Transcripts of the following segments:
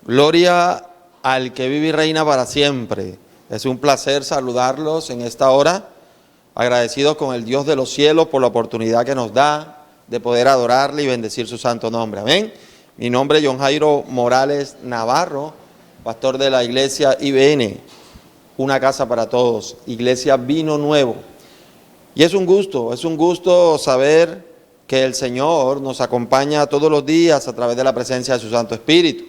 Gloria al que vive y reina para siempre. Es un placer saludarlos en esta hora, agradecidos con el Dios de los cielos por la oportunidad que nos da de poder adorarle y bendecir su santo nombre. Amén. Mi nombre es John Jairo Morales Navarro, pastor de la iglesia IBN, una casa para todos, iglesia Vino Nuevo. Y es un gusto saber que el Señor nos acompaña todos los días a través de la presencia de su Santo Espíritu.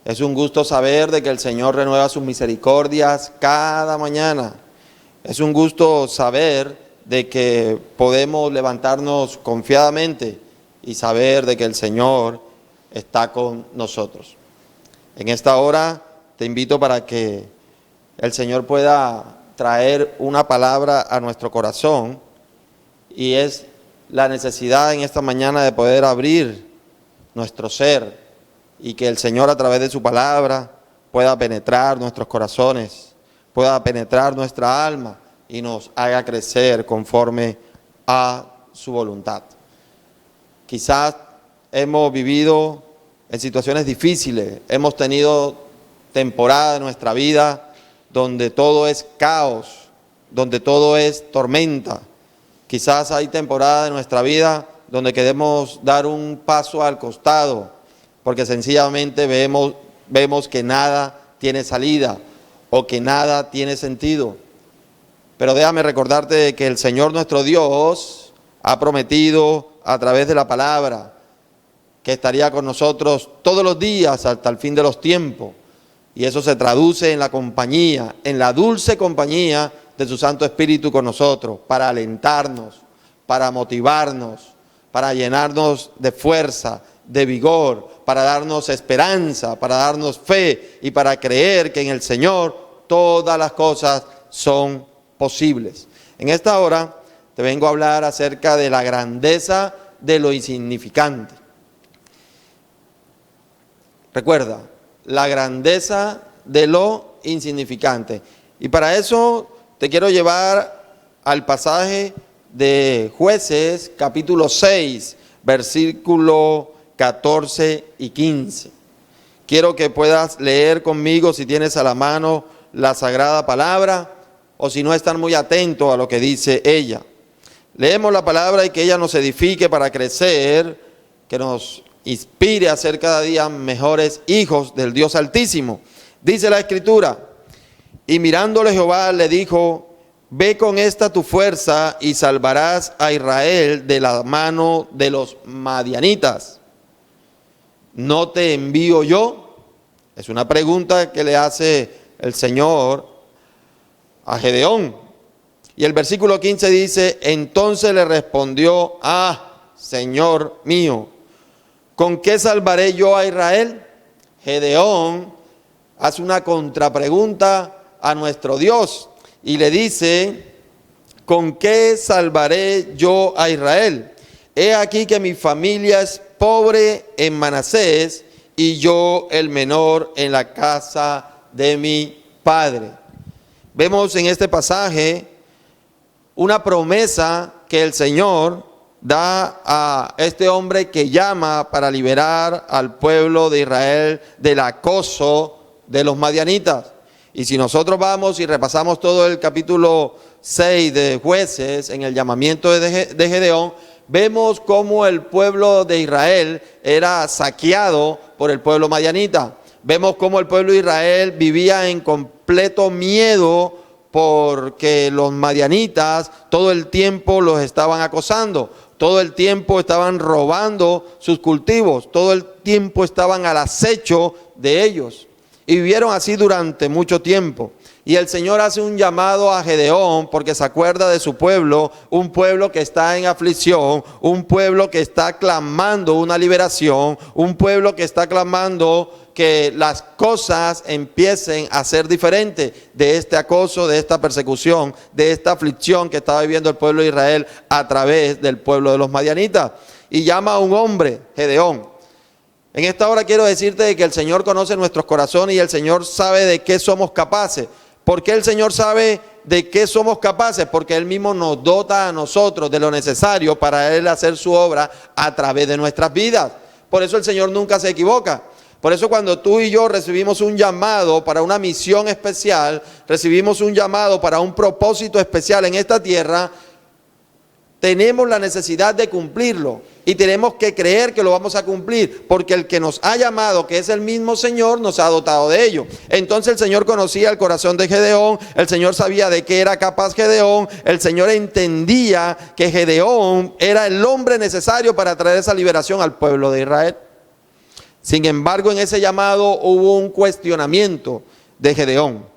Es un gusto saber de que el Señor renueva sus misericordias cada mañana. Es un gusto saber de que podemos levantarnos confiadamente y saber de que el Señor está con nosotros. En esta hora te invito para que el Señor pueda traer una palabra a nuestro corazón, y es la necesidad en esta mañana de poder abrir nuestro ser y que el Señor a través de su palabra pueda penetrar nuestros corazones, pueda penetrar nuestra alma y nos haga crecer conforme a su voluntad. Quizás hemos vivido en situaciones difíciles, hemos tenido temporadas de nuestra vida donde todo es caos, donde todo es tormenta. Quizás hay temporadas de nuestra vida donde queremos dar un paso al costado, porque sencillamente vemos que nada tiene salida o que nada tiene sentido. Pero déjame recordarte que el Señor nuestro Dios ha prometido a través de la palabra que estaría con nosotros todos los días hasta el fin de los tiempos. Y eso se traduce en la compañía, en la dulce compañía de su Santo Espíritu con nosotros, para alentarnos, para motivarnos, para llenarnos de fuerza, de vigor, para darnos esperanza, para darnos fe y para creer que en el Señor todas las cosas son posibles. En esta hora te vengo a hablar acerca de la grandeza de lo insignificante. Recuerda, la grandeza de lo insignificante. Y para eso te quiero llevar al pasaje de Jueces, capítulo 6, versículo 14 y 15. Quiero que puedas leer conmigo, si tienes a la mano la sagrada palabra, o si no están muy atentos a lo que dice ella. Leemos la palabra y que ella nos edifique para crecer, que nos inspire a ser cada día mejores hijos del Dios Altísimo. Dice la Escritura: y mirándole Jehová le dijo: ve con esta tu fuerza y salvarás a Israel de la mano de los madianitas. ¿No te envío yo? Es una pregunta que le hace el Señor a Gedeón. Y el versículo 15 dice: entonces le respondió: Señor mío, ¿con qué salvaré yo a Israel? Gedeón hace una contrapregunta a nuestro Dios y le dice: ¿con qué salvaré yo a Israel? He aquí que mi familia es pobre en Manasés y yo el menor en la casa de mi padre. Vemos en este pasaje una promesa que el Señor da a este hombre que llama para liberar al pueblo de Israel del acoso de los madianitas. Y si nosotros vamos y repasamos todo el capítulo 6 de Jueces, en el llamamiento de Gedeón, vemos cómo el pueblo de Israel era saqueado por el pueblo madianita. Vemos cómo el pueblo de Israel vivía en completo miedo porque los madianitas todo el tiempo los estaban acosando, todo el tiempo estaban robando sus cultivos, todo el tiempo estaban al acecho de ellos. Y vivieron así durante mucho tiempo. Y el Señor hace un llamado a Gedeón porque se acuerda de su pueblo, un pueblo que está en aflicción, un pueblo que está clamando una liberación, un pueblo que está clamando que las cosas empiecen a ser diferentes de este acoso, de esta persecución, de esta aflicción que estaba viviendo el pueblo de Israel a través del pueblo de los madianitas. y llama a un hombre, Gedeón. En esta hora quiero decirte que el Señor conoce nuestros corazones y el Señor sabe de qué somos capaces. ¿Por qué el Señor sabe de qué somos capaces? Porque Él mismo nos dota a nosotros de lo necesario para Él hacer su obra a través de nuestras vidas. Por eso el Señor nunca se equivoca. Por eso cuando tú y yo recibimos un llamado para una misión especial, recibimos un llamado para un propósito especial en esta tierra, tenemos la necesidad de cumplirlo y tenemos que creer que lo vamos a cumplir, porque el que nos ha llamado, que es el mismo Señor, nos ha dotado de ello. Entonces el Señor conocía el corazón de Gedeón, el Señor sabía de qué era capaz Gedeón, el Señor entendía que Gedeón era el hombre necesario para traer esa liberación al pueblo de Israel. Sin embargo, en ese llamado hubo un cuestionamiento de Gedeón.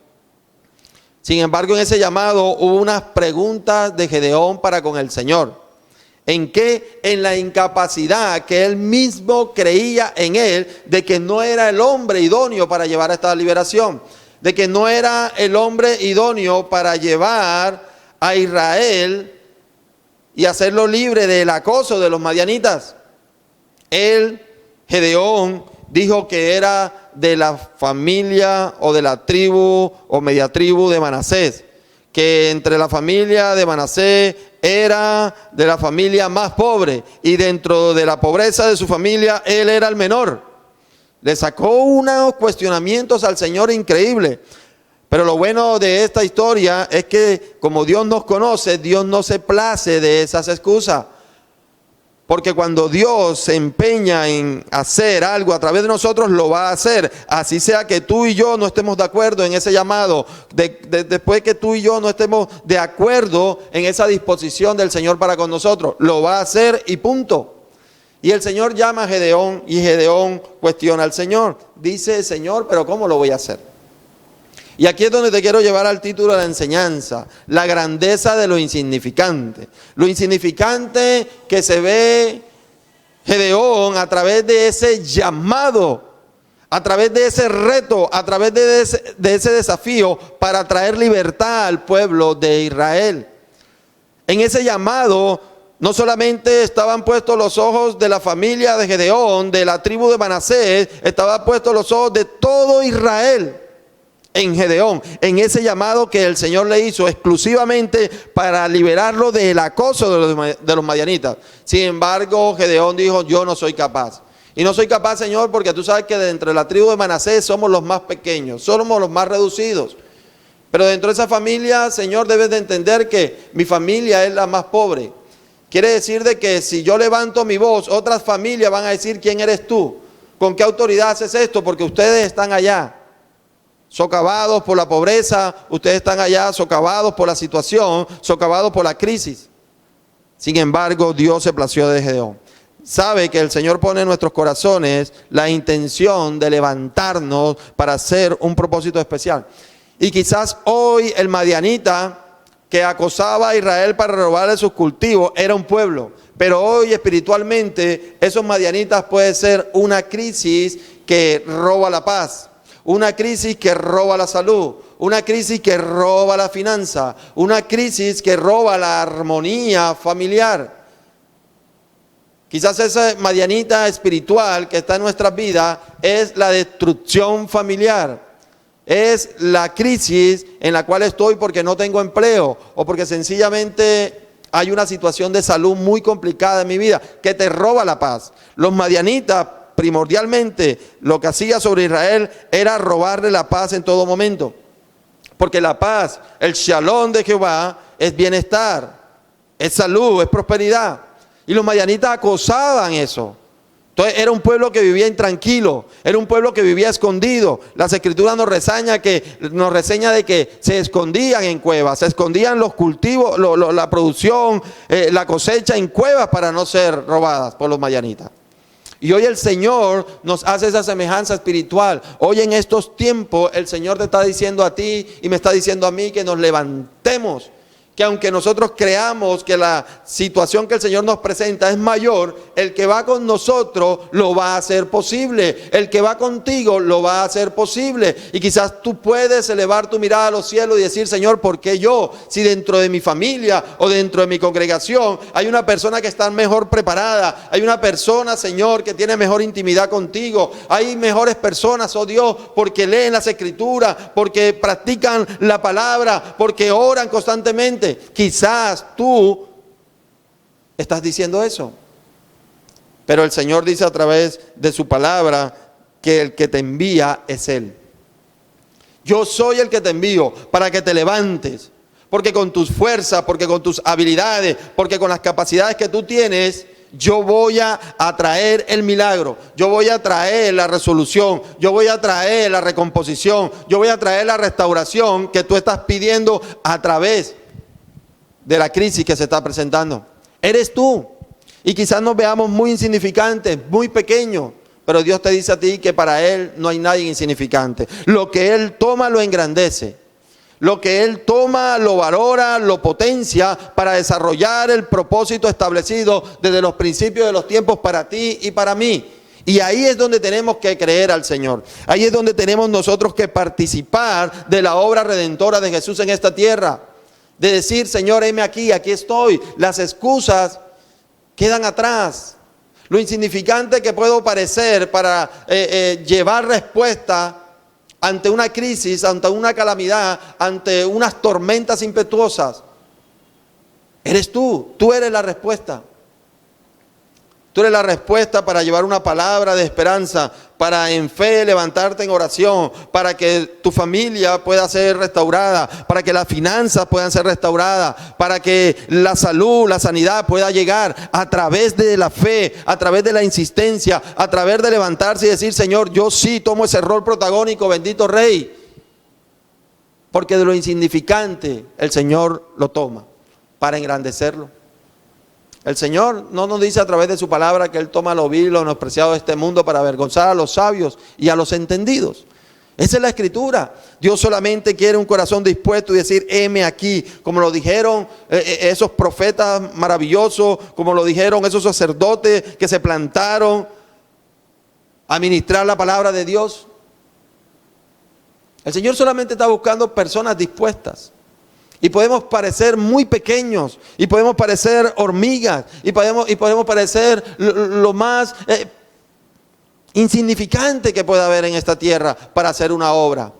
Sin embargo, en ese llamado hubo unas preguntas de Gedeón para con el Señor. ¿En qué? En la incapacidad que él mismo creía en él, de que no era el hombre idóneo para llevar esta liberación, de que no era el hombre idóneo para llevar a Israel y hacerlo libre del acoso de los madianitas. Él, Gedeón, dijo que era de la familia o de la tribu o media tribu de Manasés, que entre la familia de Manasés era de la familia más pobre y dentro de la pobreza de su familia él era el menor. Le sacó unos cuestionamientos al Señor increíble. Pero lo bueno de esta historia es que como Dios nos conoce, Dios no se place de esas excusas. Porque cuando Dios se empeña en hacer algo a través de nosotros, lo va a hacer. Así sea que tú y yo no estemos de acuerdo en ese llamado. Después que tú y yo no estemos de acuerdo en esa disposición del Señor para con nosotros, lo va a hacer y punto. Y el Señor llama a Gedeón y Gedeón cuestiona al Señor. Dice, Señor, pero ¿cómo lo voy a hacer? Y aquí es donde te quiero llevar al título de la enseñanza, la grandeza de lo insignificante. Lo insignificante que se ve Gedeón a través de ese llamado, a través de ese reto, a través de ese desafío para traer libertad al pueblo de Israel. En ese llamado no solamente estaban puestos los ojos de la familia de Gedeón, de la tribu de Manasés, estaban puestos los ojos de todo Israel en Gedeón, en ese llamado que el Señor le hizo exclusivamente para liberarlo del acoso de los madianitas. Sin embargo, Gedeón dijo, yo no soy capaz. Y no soy capaz, Señor, porque tú sabes que dentro de la tribu de Manasés somos los más pequeños, somos los más reducidos. Pero dentro de esa familia, Señor, debes de entender que mi familia es la más pobre. Quiere decir de que si yo levanto mi voz, otras familias van a decir, ¿quién eres tú? ¿Con qué autoridad haces esto? Porque ustedes están allá socavados por la pobreza, ustedes están allá socavados por la situación, socavados por la crisis. Sin embargo, Dios se plació de Gedeón. Sabe que el Señor pone en nuestros corazones la intención de levantarnos para hacer un propósito especial. Y quizás hoy el madianita que acosaba a Israel para robarle sus cultivos era un pueblo, pero hoy espiritualmente esos madianitas puede ser una crisis que roba la paz. Una crisis que roba la salud, una crisis que roba la finanza, una crisis que roba la armonía familiar. Quizás esa madianita espiritual que está en nuestras vidas es la destrucción familiar. Es la crisis en la cual estoy porque no tengo empleo o porque sencillamente hay una situación de salud muy complicada en mi vida que te roba la paz. Los madianitas primordialmente lo que hacía sobre Israel era robarle la paz en todo momento. Porque la paz, el shalom de Jehová es bienestar, es salud, es prosperidad. Y los madianitas acosaban eso. Entonces era un pueblo que vivía intranquilo, era un pueblo que vivía escondido. Las escrituras nos reseña de que se escondían en cuevas, se escondían los cultivos, la producción, la cosecha en cuevas para no ser robadas por los madianitas. Y hoy el Señor nos hace esa semejanza espiritual. Hoy en estos tiempos el Señor te está diciendo a ti y me está diciendo a mí que nos levantemos, que aunque nosotros creamos que la situación que el Señor nos presenta es mayor, el que va con nosotros lo va a hacer posible. El que va contigo lo va a hacer posible. Y quizás tú puedes elevar tu mirada a los cielos y decir, Señor, ¿por qué yo? Si dentro de mi familia o dentro de mi congregación hay una persona que está mejor preparada, hay una persona, Señor, que tiene mejor intimidad contigo, hay mejores personas, oh Dios, porque leen las Escrituras, porque practican la palabra, porque oran constantemente. Quizás tú estás diciendo eso, pero el Señor dice a través de su palabra que el que te envía es Él. Yo soy el que te envío para que te levantes, porque con tus fuerzas, porque con tus habilidades, porque con las capacidades que tú tienes, yo voy a traer el milagro, yo voy a traer la resolución, yo voy a traer la recomposición, yo voy a traer la restauración que tú estás pidiendo a través de la crisis que se está presentando. Eres tú. Y quizás nos veamos muy insignificantes, muy pequeños, pero Dios te dice a ti que para Él no hay nadie insignificante. Lo que Él toma lo engrandece. Lo que Él toma lo valora, lo potencia para desarrollar el propósito establecido desde los principios de los tiempos para ti y para mí. Y ahí es donde tenemos que creer al Señor. Ahí es donde tenemos nosotros que participar de la obra redentora de Jesús en esta tierra. De decir, Señor, heme aquí, aquí estoy. Las excusas quedan atrás. Lo insignificante que puedo parecer para llevar respuesta ante una crisis, ante una calamidad, ante unas tormentas impetuosas. Eres tú eres la respuesta. Tú eres la respuesta para llevar una palabra de esperanza, para en fe levantarte en oración, para que tu familia pueda ser restaurada, para que las finanzas puedan ser restauradas, para que la salud, la sanidad pueda llegar a través de la fe, a través de la insistencia, a través de levantarse y decir, Señor, yo sí tomo ese rol protagónico, bendito Rey. Porque de lo insignificante el Señor lo toma para engrandecerlo. El Señor no nos dice a través de su palabra que Él toma lo vil y lo menospreciado de este mundo para avergonzar a los sabios y a los entendidos. Esa es la Escritura. Dios solamente quiere un corazón dispuesto y decir, heme aquí, como lo dijeron esos profetas maravillosos, como lo dijeron esos sacerdotes que se plantaron a ministrar la palabra de Dios. El Señor solamente está buscando personas dispuestas. Y podemos parecer muy pequeños, y podemos parecer hormigas, y podemos parecer lo más insignificante que pueda haber en esta tierra para hacer una obra.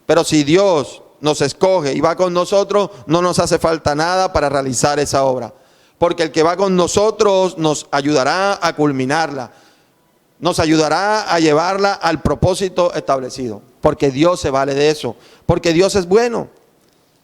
Pero si Dios nos escoge y va con nosotros, no nos hace falta nada para realizar esa obra. Porque el que va con nosotros nos ayudará a culminarla, nos ayudará a llevarla al propósito establecido. Porque Dios se vale de eso, porque Dios es bueno.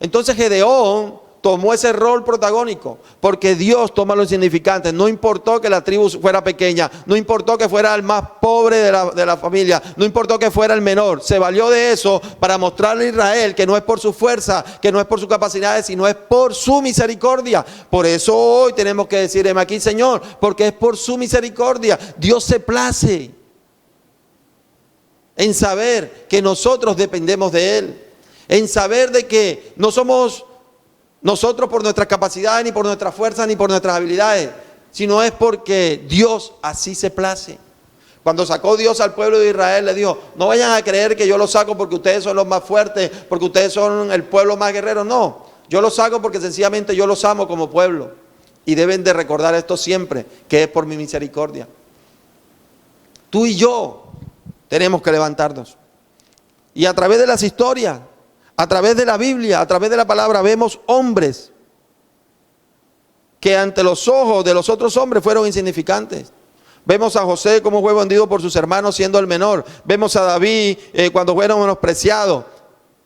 Entonces Gedeón tomó ese rol protagónico, porque Dios toma lo insignificante. No importó que la tribu fuera pequeña, no importó que fuera el más pobre de la familia, no importó que fuera el menor. Se valió de eso para mostrarle a Israel que no es por su fuerza, que no es por sus capacidades, sino es por su misericordia. Por eso hoy tenemos que decir, heme aquí, Señor, porque es por su misericordia. Dios se place en saber que nosotros dependemos de Él. En saber de que no somos nosotros por nuestras capacidades, ni por nuestras fuerzas, ni por nuestras habilidades, sino es porque Dios así se place. Cuando sacó Dios al pueblo de Israel, le dijo, no vayan a creer que yo los saco porque ustedes son los más fuertes, porque ustedes son el pueblo más guerrero. No, yo los saco porque sencillamente yo los amo como pueblo. Y deben de recordar esto siempre, que es por mi misericordia. Tú y yo tenemos que levantarnos. Y a través de las historias, a través de la Biblia, a través de la palabra, vemos hombres que ante los ojos de los otros hombres fueron insignificantes. Vemos a José como fue vendido por sus hermanos siendo el menor. Vemos a David cuando fueron menospreciados.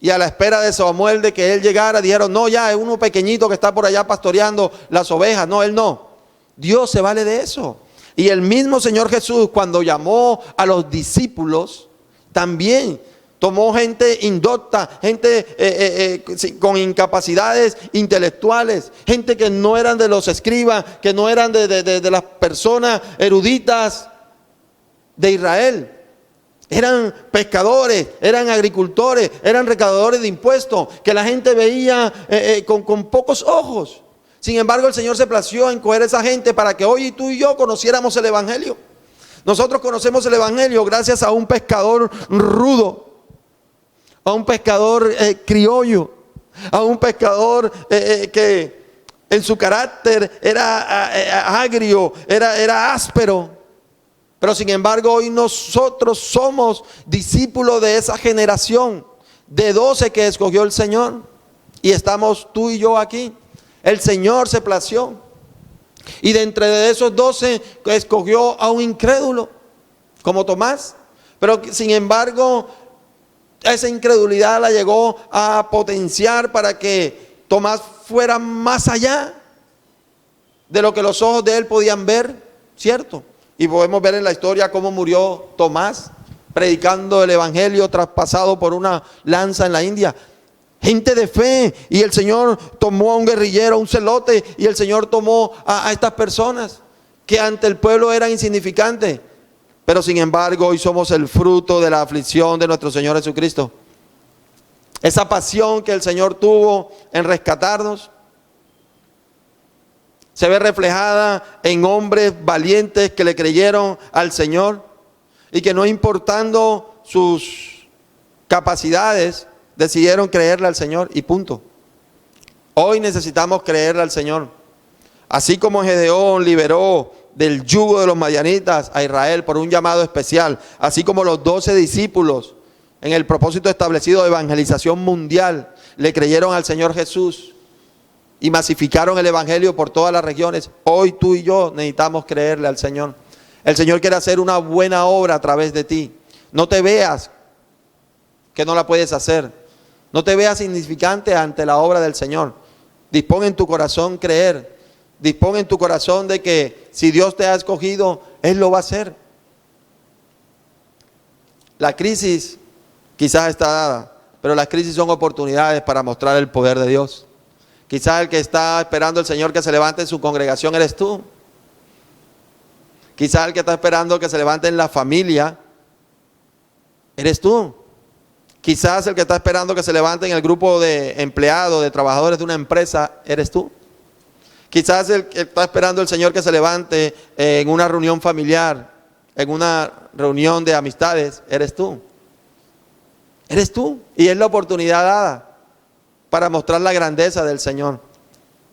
Y a la espera de Samuel de que él llegara, dijeron, no, ya es uno pequeñito que está por allá pastoreando las ovejas. No, él no. Dios se vale de eso. Y el mismo Señor Jesús, cuando llamó a los discípulos, también tomó gente indocta, gente con incapacidades intelectuales, gente que no eran de los escribas, que no eran de las personas eruditas de Israel. Eran pescadores, eran agricultores, eran recaudadores de impuestos, que la gente veía con pocos ojos. Sin embargo, el Señor se plació en coger a esa gente para que hoy tú y yo conociéramos el Evangelio. Nosotros conocemos el Evangelio gracias a un pescador rudo, a un pescador criollo, a un pescador que en su carácter era agrio, era áspero. Pero sin embargo hoy nosotros somos discípulos de esa generación de 12 que escogió el Señor. Y estamos tú y yo aquí. El Señor se plació. Y de entre esos 12 escogió a un incrédulo como Tomás. Pero sin embargo esa incredulidad la llegó a potenciar para que Tomás fuera más allá de lo que los ojos de él podían ver, ¿cierto? Y podemos ver en la historia cómo murió Tomás predicando el Evangelio traspasado por una lanza en la India. Gente de fe, y el Señor tomó a un guerrillero, a un celote, y el Señor tomó a estas personas que ante el pueblo eran insignificantes. Pero sin embargo hoy somos el fruto de la aflicción de nuestro Señor Jesucristo. Esa pasión que el Señor tuvo en rescatarnos se ve reflejada en hombres valientes que le creyeron al Señor y que no importando sus capacidades, decidieron creerle al Señor y punto. Hoy necesitamos creerle al Señor. Así como Gedeón liberó del yugo de los madianitas a Israel por un llamado especial, así como los 12 discípulos en el propósito establecido de evangelización mundial le creyeron al Señor Jesús y masificaron el Evangelio por todas las regiones, hoy tú y yo necesitamos creerle al Señor. El Señor quiere hacer una buena obra a través de ti. No te veas que no la puedes hacer. No te veas insignificante ante la obra del Señor. Dispón en tu corazón creer. Dispón en tu corazón de que si Dios te ha escogido, Él lo va a hacer. La crisis quizás está dada, pero las crisis son oportunidades para mostrar el poder de Dios. Quizás el que está esperando el Señor que se levante en su congregación eres tú. Quizás el que está esperando que se levante en la familia eres tú. Quizás el que está esperando que se levante en el grupo de empleados, de trabajadores de una empresa, eres tú. Quizás el que está esperando el Señor que se levante en una reunión familiar, en una reunión de amistades, eres tú. Eres tú. Y es la oportunidad dada para mostrar la grandeza del Señor.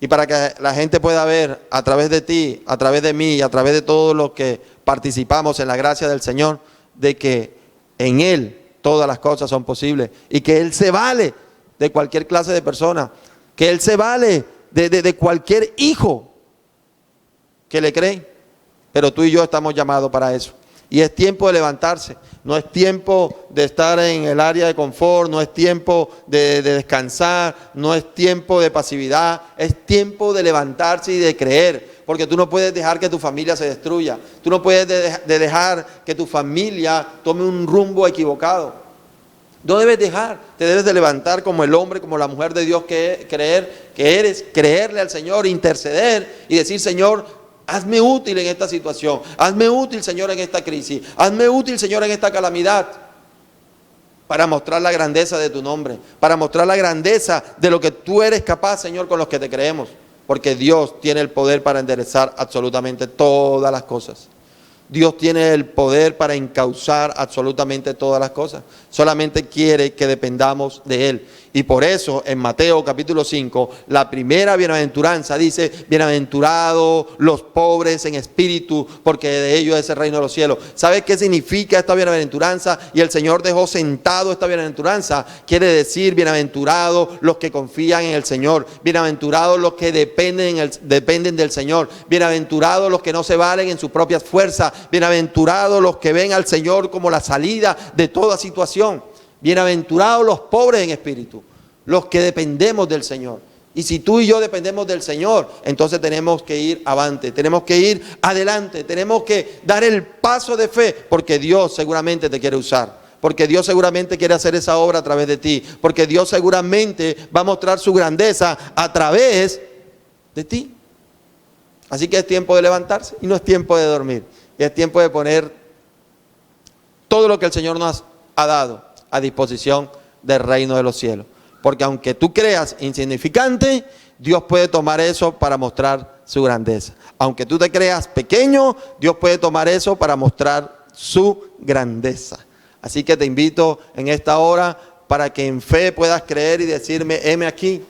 Y para que la gente pueda ver a través de ti, a través de mí y a través de todos los que participamos en la gracia del Señor, de que en Él todas las cosas son posibles y que Él se vale de cualquier clase de persona, que Él se vale de cualquier hijo que le cree. Pero tú y yo estamos llamados para eso. Y es tiempo de levantarse, no es tiempo de estar en el área de confort, no es tiempo de descansar, no es tiempo de pasividad, es tiempo de levantarse y de creer, porque tú no puedes dejar que tu familia se destruya, tú no puedes dejar que tu familia tome un rumbo equivocado. No debes dejar, te debes de levantar como el hombre, como la mujer de Dios que eres, creerle al Señor, interceder y decir: Señor, hazme útil en esta situación, hazme útil, Señor, en esta crisis, hazme útil, Señor, en esta calamidad, para mostrar la grandeza de tu nombre, para mostrar la grandeza de lo que tú eres capaz, Señor, con los que te creemos, porque Dios tiene el poder para enderezar absolutamente todas las cosas. Dios tiene el poder para encauzar absolutamente todas las cosas. Solamente quiere que dependamos de Él. Y por eso en Mateo capítulo 5, la primera bienaventuranza dice: bienaventurados los pobres en espíritu, porque de ellos es el reino de los cielos. ¿Sabes qué significa esta bienaventuranza? Y el Señor dejó sentado esta bienaventuranza. Quiere decir: bienaventurados los que confían en el Señor, bienaventurados los que dependen del Señor, bienaventurados los que no se valen en sus propias fuerzas, bienaventurados los que ven al Señor como la salida de toda situación. Bienaventurados los pobres en espíritu, los que dependemos del Señor. Y si tú y yo dependemos del Señor, entonces tenemos que ir avante, tenemos que ir adelante, tenemos que dar el paso de fe, porque Dios seguramente te quiere usar, porque Dios seguramente quiere hacer esa obra a través de ti, porque Dios seguramente va a mostrar su grandeza a través de ti. Así que es tiempo de levantarse y no es tiempo de dormir, es tiempo de poner todo lo que el Señor nos ha dado a disposición del reino de los cielos. Porque aunque tú creas insignificante, Dios puede tomar eso para mostrar su grandeza. Aunque tú te creas pequeño, Dios puede tomar eso para mostrar su grandeza. Así que te invito en esta hora para que en fe puedas creer y decirme, heme aquí.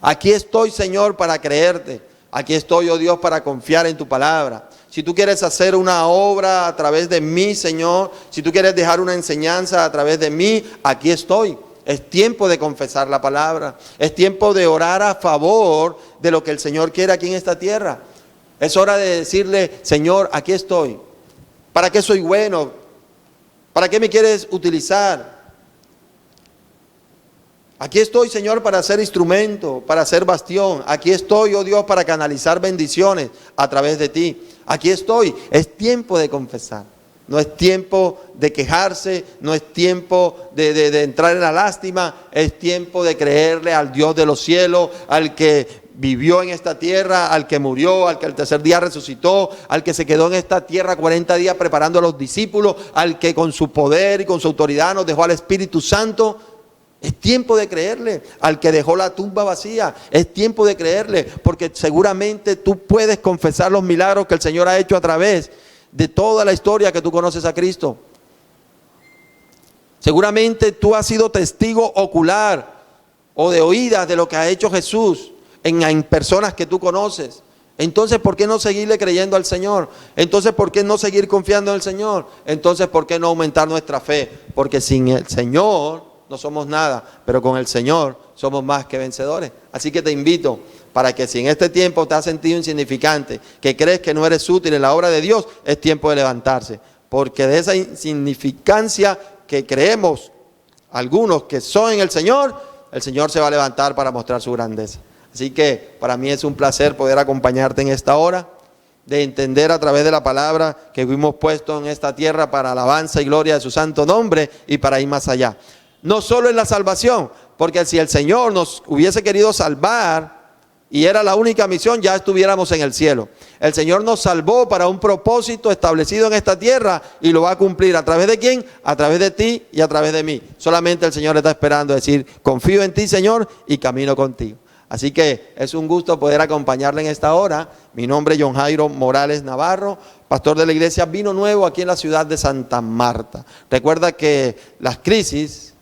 Aquí estoy, Señor, para creerte. Aquí estoy, oh Dios, para confiar en tu palabra. Si tú quieres hacer una obra a través de mí, Señor, si tú quieres dejar una enseñanza a través de mí, aquí estoy. Es tiempo de confesar la palabra. Es tiempo de orar a favor de lo que el Señor quiere aquí en esta tierra. Es hora de decirle, Señor, aquí estoy. ¿Para qué soy bueno? ¿Para qué me quieres utilizar? Aquí estoy, Señor, para ser instrumento, para ser bastión. Aquí estoy, oh Dios, para canalizar bendiciones a través de ti. Aquí estoy. Es tiempo de confesar. No es tiempo de quejarse, no es tiempo de entrar en la lástima. Es tiempo de creerle al Dios de los cielos, al que vivió en esta tierra, al que murió, al que al tercer día resucitó, al que se quedó en esta tierra 40 días preparando a los discípulos, al que con su poder y con su autoridad nos dejó al Espíritu Santo. Es tiempo de creerle, al que dejó la tumba vacía. Es tiempo de creerle, porque seguramente tú puedes confesar los milagros que el Señor ha hecho a través de toda la historia que tú conoces a Cristo. Seguramente tú has sido testigo ocular o de oídas de lo que ha hecho Jesús en personas que tú conoces. Entonces, ¿por qué no seguirle creyendo al Señor? Entonces, ¿por qué no seguir confiando en el Señor? Entonces, ¿por qué no aumentar nuestra fe? Porque sin el Señor no somos nada, pero con el Señor somos más que vencedores. Así que te invito para que si en este tiempo te has sentido insignificante, que crees que no eres útil en la obra de Dios, es tiempo de levantarse. Porque de esa insignificancia que creemos algunos que son en el Señor se va a levantar para mostrar su grandeza. Así que para mí es un placer poder acompañarte en esta hora, de entender a través de la palabra que fuimos puestos en esta tierra para alabanza y gloria de su santo nombre y para ir más allá. No solo en la salvación, porque si el Señor nos hubiese querido salvar y era la única misión, ya estuviéramos en el cielo. El Señor nos salvó para un propósito establecido en esta tierra y lo va a cumplir. ¿A través de quién? A través de ti y a través de mí. Solamente el Señor está esperando decir, confío en ti, Señor, y camino contigo. Así que es un gusto poder acompañarle en esta hora. Mi nombre es John Jairo Morales Navarro, pastor de la iglesia Vino Nuevo aquí en la ciudad de Santa Marta. Recuerda que las crisis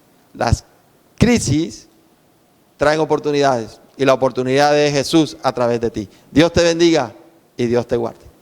traen oportunidades y la oportunidad de Jesús a través de ti. Dios te bendiga y Dios te guarde.